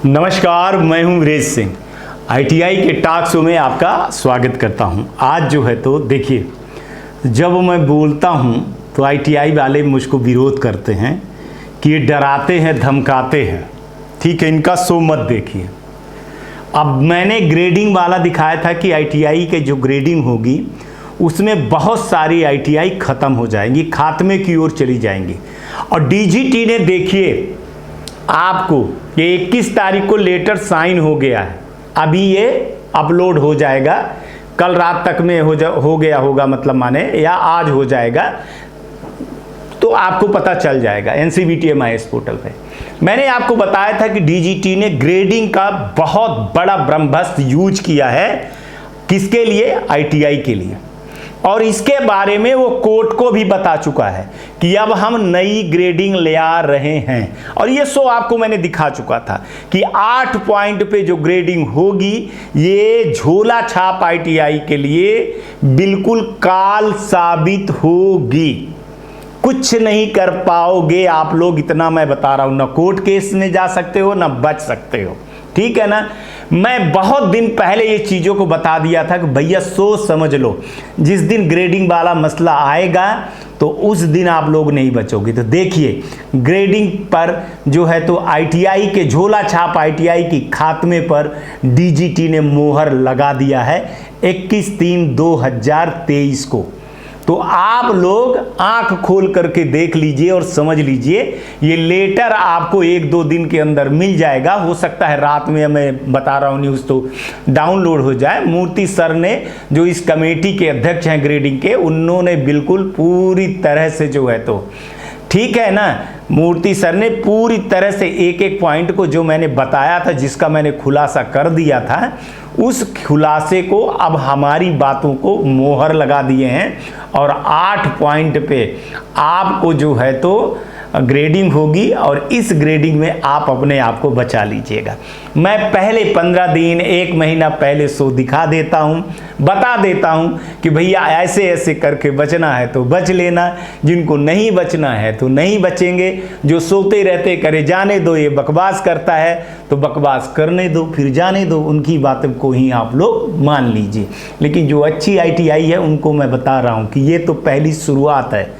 नमस्कार, मैं हूं वीरेश सिंह। आईटीआई के टॉक शो में आपका स्वागत करता हूं। आज जो है तो देखिए, जब मैं बोलता हूं तो आईटीआई वाले मुझको विरोध करते हैं कि ये डराते हैं, धमकाते हैं। ठीक है, इनका शो मत देखिए। अब मैंने ग्रेडिंग वाला दिखाया था कि आईटीआई के जो ग्रेडिंग होगी उसमें बहुत सारी आईटीआई ख़त्म हो जाएंगी, खात्मे की ओर चली जाएंगी। और डीजीटी ने देखिए आपको ये 21 तारीख को लेटर साइन हो गया है, अभी ये अपलोड हो जाएगा, कल रात तक में हो गया होगा, मतलब माने या आज हो जाएगा, तो आपको पता चल जाएगा NCBTMIS पोर्टल पे। मैंने आपको बताया था कि डीजीटी ने ग्रेडिंग का बहुत बड़ा ब्रह्मास्त्र यूज किया है। किसके लिए? आईटीआई के लिए। और इसके बारे में वो कोर्ट को भी बता चुका है कि अब हम नई ग्रेडिंग ले आ रहे हैं। और ये शो आपको मैंने दिखा चुका था कि 8 पॉइंट पे जो ग्रेडिंग होगी ये झोला छाप आईटीआई के लिए बिल्कुल काल साबित होगी। कुछ नहीं कर पाओगे आप लोग, इतना मैं बता रहा हूं। ना कोर्ट केस में जा सकते हो, ना बच सकते हो। ठीक है ना। मैं बहुत दिन पहले ये चीज़ों को बता दिया था कि भैया सोच समझ लो, जिस दिन ग्रेडिंग वाला मसला आएगा तो उस दिन आप लोग नहीं बचोगे। तो देखिए, ग्रेडिंग पर जो है तो आईटीआई के झोला छाप आईटीआई की खात्मे पर डीजीटी ने मोहर लगा दिया है 21/3/2023 को। तो आप लोग आंख खोल करके देख लीजिए और समझ लीजिए, ये लेटर आपको 1-2 दिन के अंदर मिल जाएगा। हो सकता है रात में, मैं बता रहा हूँ, न्यूज़ तो डाउनलोड हो जाए। मूर्ति सर ने, जो इस कमेटी के अध्यक्ष हैं ग्रेडिंग के, उन्होंने बिल्कुल पूरी तरह से जो है तो, ठीक है ना, मूर्ति सर ने पूरी तरह से एक एक पॉइंट को जो मैंने बताया था, जिसका मैंने खुलासा कर दिया था, उस खुलासे को अब हमारी बातों को मोहर लगा दिए हैं। और 8 पॉइंट पे आपको जो है तो ग्रेडिंग होगी और इस ग्रेडिंग में आप अपने आप को बचा लीजिएगा। मैं पहले 15 दिन 1 महीना पहले शो दिखा देता हूं, बता देता हूं कि भैया ऐसे ऐसे करके बचना है तो बच लेना, जिनको नहीं बचना है तो नहीं बचेंगे। जो सोते रहते करे जाने दो, ये बकवास करता है तो बकवास करने दो, फिर जाने दो, उनकी बातों को ही आप लोग मान लीजिए। लेकिन जो अच्छी आईटीआई है उनको मैं बता रहा हूं कि ये तो पहली शुरुआत है,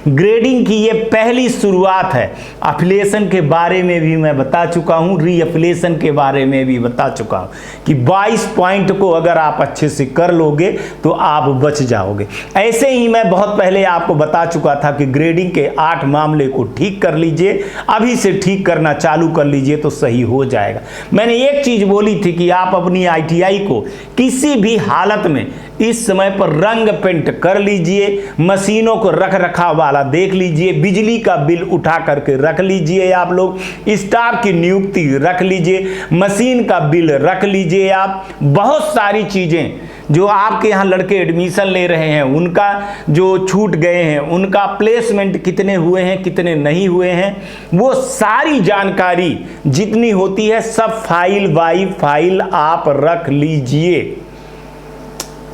ग्रेडिंग की ये पहली शुरुआत है। एफिलिएशन के बारे में भी मैं बता चुका हूं, रीएफिलिएशन के बारे में भी बता चुका हूं कि 22 पॉइंट को अगर आप अच्छे से कर लोगे तो आप बच जाओगे। ऐसे ही मैं बहुत पहले आपको बता चुका था कि ग्रेडिंग के 8 मामले को ठीक कर लीजिए, अभी से ठीक करना चालू कर लीजिए तो सही हो जाएगा। मैंने एक चीज बोली थी कि आप अपनी आईटीआई को किसी भी हालत में इस समय पर रंग पेंट कर लीजिए, मशीनों को रख रखाव वाला देख लीजिए, बिजली का बिल उठा करके रख लीजिए, आप लोग स्टाफ की नियुक्ति रख लीजिए, मशीन का बिल रख लीजिए। आप बहुत सारी चीजें जो आपके यहाँ लड़के एडमिशन ले रहे हैं, उनका जो छूट गए हैं, उनका प्लेसमेंट कितने हुए हैं, कितने नहीं हुए हैं, वो सारी जानकारी जितनी होती है सब फाइल बाई फाइल आप रख लीजिए।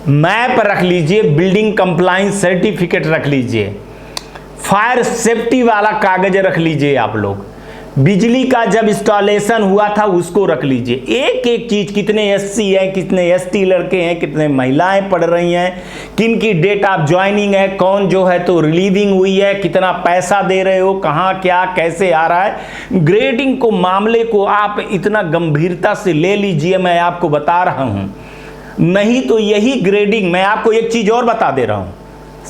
मैप रख लीजिए, बिल्डिंग कंप्लायंस सर्टिफिकेट रख लीजिए, फायर सेफ्टी वाला कागज रख लीजिए, आप लोग बिजली का जब इंस्टॉलेशन हुआ था उसको रख लीजिए। एक एक चीज, कितने एससी हैं, कितने एसटी लड़के हैं, कितने महिलाएं पढ़ रही हैं, किन की डेट ऑफ ज्वाइनिंग है, कौन जो है तो रिलीविंग हुई है, कितना पैसा दे रहे हो, कहाँ क्या कैसे आ रहा है। ग्रेडिंग को मामले को आप इतना गंभीरता से ले लीजिए, मैं आपको बता रहा हूं। नहीं तो यही ग्रेडिंग, मैं आपको एक चीज और बता दे रहा हूं,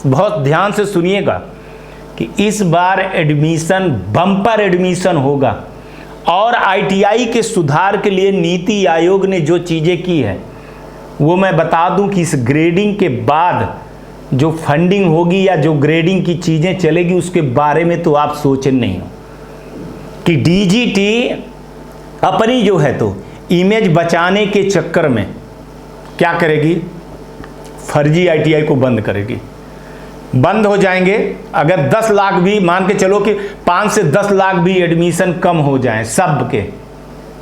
बहुत ध्यान से सुनिएगा कि इस बार एडमिशन बम्पर एडमिशन होगा। और आईटीआई के सुधार के लिए नीति आयोग ने जो चीजें की है वो मैं बता दूं कि इस ग्रेडिंग के बाद जो फंडिंग होगी या जो ग्रेडिंग की चीजें चलेगी उसके बारे में तो आप सोचे नहीं हो कि डीजीटी अपनी जो है तो इमेज बचाने के चक्कर में क्या करेगी, फर्जी आईटीआई को बंद करेगी। बंद हो जाएंगे। अगर 10 लाख भी मान के चलो कि 5 से 10 लाख भी एडमिशन कम हो जाएं सब के,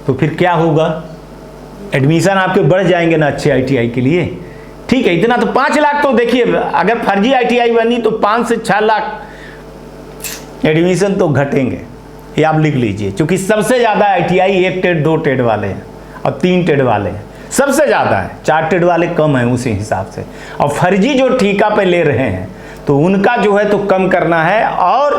तो फिर क्या होगा? एडमिशन आपके बढ़ जाएंगे ना अच्छे आईटीआई के लिए। ठीक है, इतना तो 5 लाख तो देखिए, अगर फर्जी आईटीआई बनी तो 5 से 6 लाख एडमिशन तो घटेंगे। ये आप लिख लीजिए, क्योंकि सबसे ज़्यादा ITI 1 टेड 2 टेड वाले हैं और 3 टेड वाले हैं, सबसे ज़्यादा है। 4 टेड वाले कम हैं उसी हिसाब से। और फर्जी जो ठीका पे ले रहे हैं तो उनका जो है तो कम करना है, और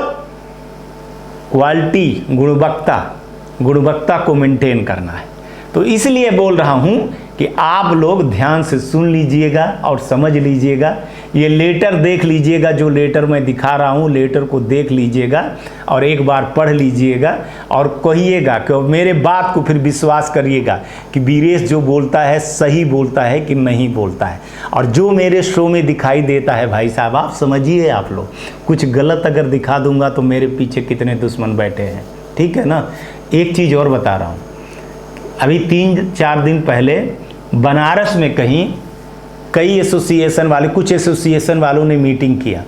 क्वालिटी गुणवत्ता को मेंटेन करना है। तो इसलिए बोल रहा हूं कि आप लोग ध्यान से सुन लीजिएगा और समझ लीजिएगा। ये लेटर देख लीजिएगा, जो लेटर मैं दिखा रहा हूं, लेटर को देख लीजिएगा और एक बार पढ़ लीजिएगा और कहिएगा कि मेरे बात को फिर विश्वास करिएगा कि वीरेश जो बोलता है सही बोलता है कि नहीं बोलता है। और जो मेरे शो में दिखाई देता है भाई साहब, आप समझिए, आप लोग कुछ गलत अगर दिखा दूंगा तो मेरे पीछे कितने दुश्मन बैठे हैं, ठीक है ना। एक चीज़ और बता रहा हूँ, अभी 3-4 दिन पहले बनारस में कहीं कई एसोसिएशन वाले, कुछ एसोसिएशन वालों ने मीटिंग किया।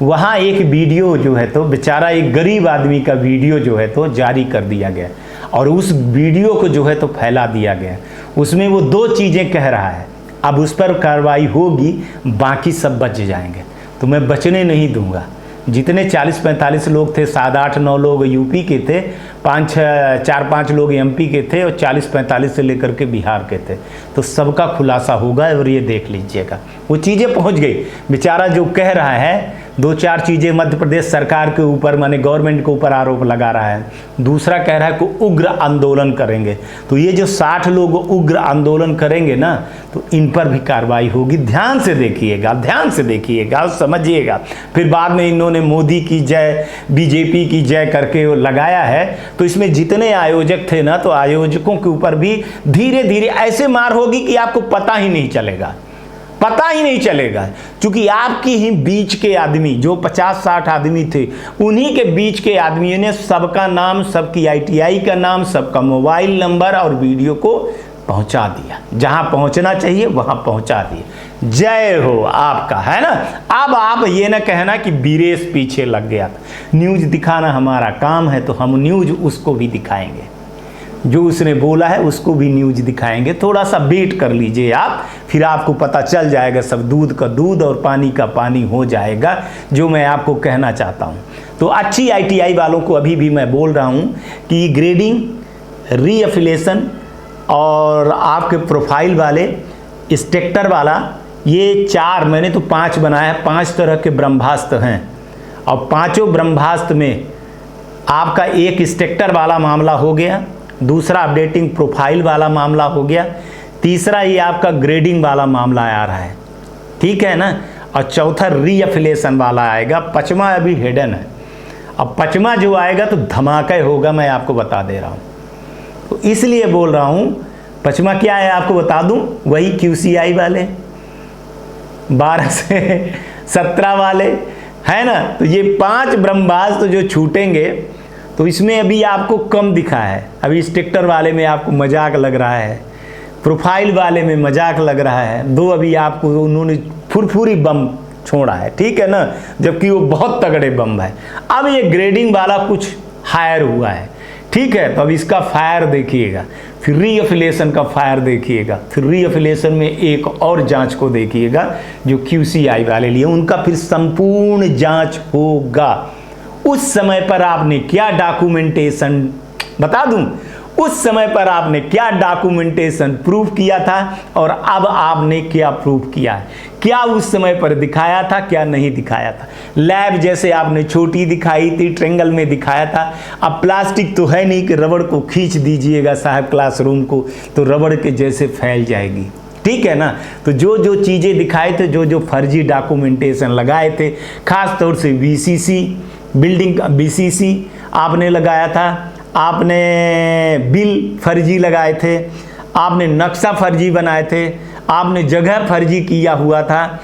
वहाँ एक वीडियो जो है तो बेचारा एक गरीब आदमी का वीडियो जो है तो जारी कर दिया गया और उस वीडियो को जो है तो फैला दिया गया। उसमें वो 2 चीज़ें कह रहा है, अब उस पर कार्रवाई होगी, बाकी सब बच जाएंगे। तो मैं बचने नहीं दूंगा। जितने 40-45 लोग थे, 7-8-9 लोग यूपी के थे, 4-5 लोग एमपी के थे और 40-45 से लेकर के बिहार के थे। तो सबका खुलासा होगा और ये देख लीजिएगा। वो चीज़ें पहुंच गई। बेचारा जो कह रहा है 2-4 चीज़ें मध्य प्रदेश सरकार के ऊपर, माने गवर्नमेंट के ऊपर आरोप लगा रहा है। दूसरा कह रहा है कि उग्र आंदोलन करेंगे। तो ये जो 60 लोग उग्र आंदोलन करेंगे ना, तो इन पर भी कार्रवाई होगी। ध्यान से देखिएगा और समझिएगा। फिर बाद में इन्होंने मोदी की जय, बीजेपी की जय करके वो लगाया है। तो इसमें जितने आयोजक थे ना, तो आयोजकों के ऊपर भी धीरे धीरे ऐसे मार होगी कि आपको पता ही नहीं चलेगा, क्योंकि आपकी ही बीच के आदमी जो 50-60 आदमी थे, उन्हीं के बीच के आदमियों ने सबका नाम, सबकी ITI का नाम, सबका मोबाइल नंबर और वीडियो को पहुंचा दिया। जहां पहुंचना चाहिए वहां पहुंचा दिया। जय हो आपका, है ना। अब आप ये ना कहना कि वीरेश पीछे लग गया था। न्यूज़ दिखाना हमारा काम है, तो हम न्यूज़ उसको भी दिखाएंगे, जो उसने बोला है उसको भी न्यूज़ दिखाएंगे। थोड़ा सा वेट कर लीजिए आप, फिर आपको पता चल जाएगा। सब दूध का दूध और पानी का पानी हो जाएगा, जो मैं आपको कहना चाहता हूँ। तो अच्छी ITI वालों को अभी भी मैं बोल रहा हूँ कि ग्रेडिंग, रीअफिलेशन और आपके प्रोफाइल वाले, स्ट्रक्चर वाला, ये 4 मैंने तो 5 बनाया है। 5 तरह के ब्रह्मास्त्र हैं और 5 ब्रह्मास्त्र में आपका एक स्ट्रक्चर वाला मामला हो गया, दूसरा अपडेटिंग प्रोफाइल वाला मामला हो गया, तीसरा ये आपका ग्रेडिंग वाला मामला आ रहा है, ठीक है ना, और चौथा रीअफिलेशन वाला आएगा। 5वां अभी हिडन है। अब 5वां जो आएगा तो धमाका होगा, मैं आपको बता दे रहा हूँ। तो इसलिए बोल रहा हूँ 5वां क्या है आपको बता दूँ, वही QCI वाले 12 से 17 वाले, है ना। तो ये 5 ब्रह्मास्त्र जो छूटेंगे, तो इसमें अभी आपको कम दिखा है। अभी स्ट्रक्चर वाले में आपको मजाक लग रहा है, प्रोफाइल वाले में मजाक लग रहा है। 2 अभी आपको उन्होंने फुरफुरी बम छोड़ा है, ठीक है ना, जबकि वो बहुत तगड़े बम है। अब ये ग्रेडिंग वाला कुछ हायर हुआ है, ठीक है। तो अब इसका फायर देखिएगा, फिर रीअफिलेशन का फायर देखिएगा, फिर रीअफिलेशन में एक और जांच को देखिएगा जो QCI वाले लिए, उनका फिर संपूर्ण जांच होगा। उस समय पर आपने क्या डॉक्यूमेंटेशन, बता दूं, उस समय पर आपने क्या डॉक्यूमेंटेशन प्रूफ किया था और अब आपने क्या प्रूफ किया है, क्या उस समय पर दिखाया था, क्या नहीं दिखाया था। लैब जैसे आपने छोटी दिखाई थी, ट्रेंगल में दिखाया था। अब प्लास्टिक तो है नहीं कि रबड़ को खींच दीजिएगा साहब क्लासरूम को, तो रबड़ के जैसे फैल जाएगी, ठीक है ना। तो जो जो चीज़ें दिखाए थे, जो जो फर्जी डॉक्यूमेंटेशन लगाए थे, खास तौर से VCC बिल्डिंग का BCC आपने लगाया था, आपने बिल फर्जी लगाए थे, आपने नक्शा फर्जी बनाए थे, आपने जगह फर्जी किया हुआ था,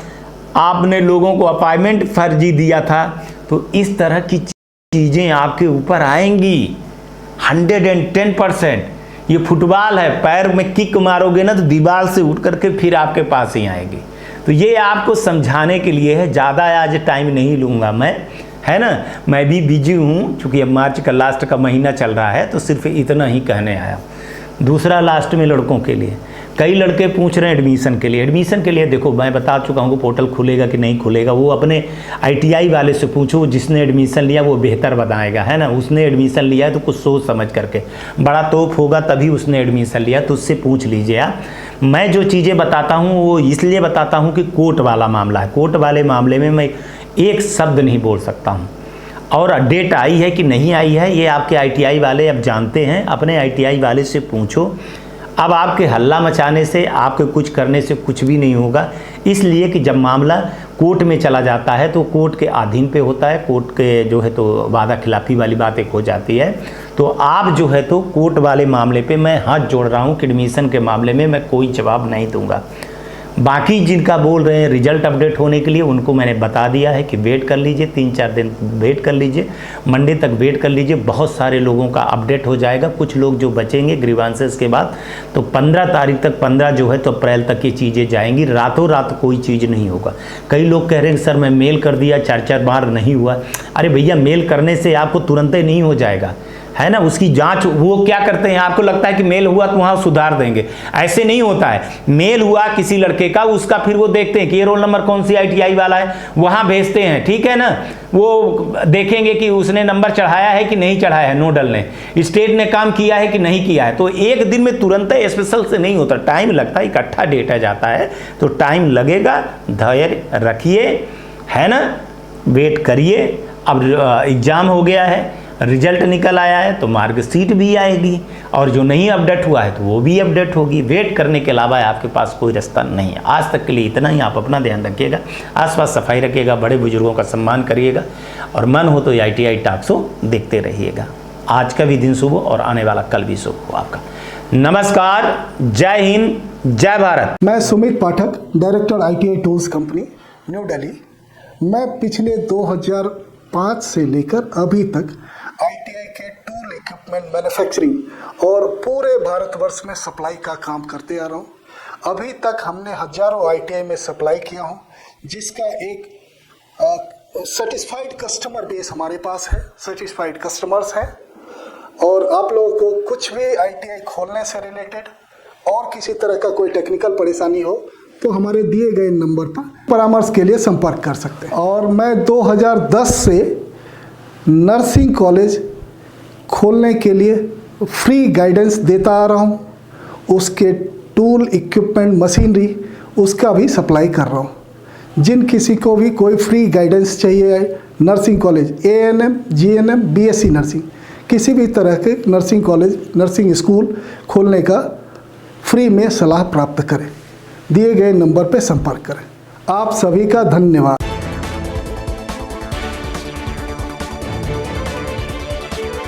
आपने लोगों को अपॉइंटमेंट फर्जी दिया था। तो इस तरह की चीज़ें आपके ऊपर आएंगी 110%। ये फुटबॉल है, पैर में किक मारोगे ना तो दीवार से उठ करके फिर आपके पास ही आएगी। तो ये आपको समझाने के लिए है, ज़्यादा आज टाइम नहीं लूँगा मैं, है ना। मैं भी बिजी हूँ, चूँकि अब मार्च का लास्ट का महीना चल रहा है, तो सिर्फ इतना ही कहने आया। दूसरा लास्ट में लड़कों के लिए कई लड़के पूछ रहे हैं एडमिशन के लिए। एडमिशन के लिए देखो मैं बता चुका हूँ कि पोर्टल खुलेगा कि नहीं खुलेगा, वो अपने ITI वाले से पूछो, जिसने एडमिशन लिया वो बेहतर बताएगा, है ना। उसने एडमिशन लिया है तो कुछ सोच समझ करके, बड़ा तोप होगा तभी उसने एडमिशन लिया, तो उससे पूछ लीजिए आप। मैं जो चीज़ें बताता हूँ वो इसलिए बताता हूँ कि कोर्ट वाला मामला है। कोर्ट वाले मामले में मैं एक शब्द नहीं बोल सकता हूँ। और डेट आई है कि नहीं आई है ये आपके ITI वाले अब जानते हैं, अपने ITI वाले से पूछो। अब आपके हल्ला मचाने से, आपके कुछ करने से कुछ भी नहीं होगा, इसलिए कि जब मामला कोर्ट में चला जाता है तो कोर्ट के अधीन पे होता है, कोर्ट के जो है तो वादा खिलाफी वाली बात एक हो जाती है। तो आप जो है तो कोर्ट वाले मामले पे मैं हाथ जोड़ रहा हूँ कि एडमिशन के मामले में मैं कोई जवाब नहीं दूंगा। बाकी जिनका बोल रहे हैं रिजल्ट अपडेट होने के लिए, उनको मैंने बता दिया है कि वेट कर लीजिए, 3-4 दिन वेट कर लीजिए, मंडे तक वेट कर लीजिए। बहुत सारे लोगों का अपडेट हो जाएगा। कुछ लोग जो बचेंगे ग्रीवांसेस के बाद, तो 15 तारीख तक, 15 जो है तो अप्रैल तक ये चीज़ें जाएंगी। रातों रात कोई चीज़ नहीं होगा। कई लोग कह रहे हैं सर मैं मेल कर दिया, 4-4 बार नहीं हुआ। अरे भैया, मेल करने से आपको तुरंत ही नहीं हो जाएगा, है ना। उसकी जांच वो क्या करते हैं, आपको लगता है कि मेल हुआ तो वहाँ सुधार देंगे, ऐसे नहीं होता है। मेल हुआ किसी लड़के का, उसका फिर वो देखते हैं कि ये रोल नंबर कौन सी ITI वाला है, वहाँ भेजते हैं, ठीक है ना। वो देखेंगे कि उसने नंबर चढ़ाया है कि नहीं चढ़ाया है, नोडल ने, स्टेट ने काम किया है कि नहीं किया है। तो एक दिन में तुरंत स्पेशल से नहीं होता, टाइम लगता है, इकट्ठा डेटा जाता है तो टाइम लगेगा। धैर्य रखिए, है ना, वेट करिए। अब एग्ज़ाम हो गया है, रिजल्ट निकल आया है तो मार्कशीट भी आएगी, और जो नहीं अपडेट हुआ है तो वो भी अपडेट होगी। वेट करने के अलावा आपके पास कोई रास्ता नहीं है। आज तक के लिए इतना ही। आप अपना ध्यान रखिएगा, आसपास सफाई रखिएगा, बड़े बुजुर्गों का सम्मान करिएगा, और मन हो तो ITI टॉक्स देखते रहिएगा। आज का भी दिन शुभ हो और आने वाला कल भी शुभ हो आपका। नमस्कार, जय हिंद, जय भारत। मैं Sumit Pathak, director ITI tools company, New Delhi. मैं पिछले 2005 से लेकर अभी तक ITI के टूल इक्विपमेंट मैन्युफैक्चरिंग और पूरे भारतवर्ष में सप्लाई का काम करते आ रहा हूँ। अभी तक हमने हजारों ITI में सप्लाई किया हूँ, जिसका एक सेटिस्फाइड कस्टमर बेस हमारे पास है, सेटिस्फाइड कस्टमर्स हैं। और आप लोगों को कुछ भी ITI खोलने से रिलेटेड और किसी तरह का कोई टेक्निकल परेशानी हो तो हमारे दिए गए नंबर पर परामर्श के लिए संपर्क कर सकते हैं। और मैं 2010 से नर्सिंग कॉलेज खोलने के लिए फ्री गाइडेंस देता आ रहा हूँ। उसके टूल इक्विपमेंट मशीनरी उसका भी सप्लाई कर रहा हूँ। जिन किसी को भी कोई फ्री गाइडेंस चाहिए, nursing college, ANM, GNM, BSc nursing, किसी भी तरह के नर्सिंग कॉलेज, नर्सिंग स्कूल खोलने का फ्री में सलाह प्राप्त करें। दिए गए नंबर पर संपर्क करें। आप सभी का धन्यवाद।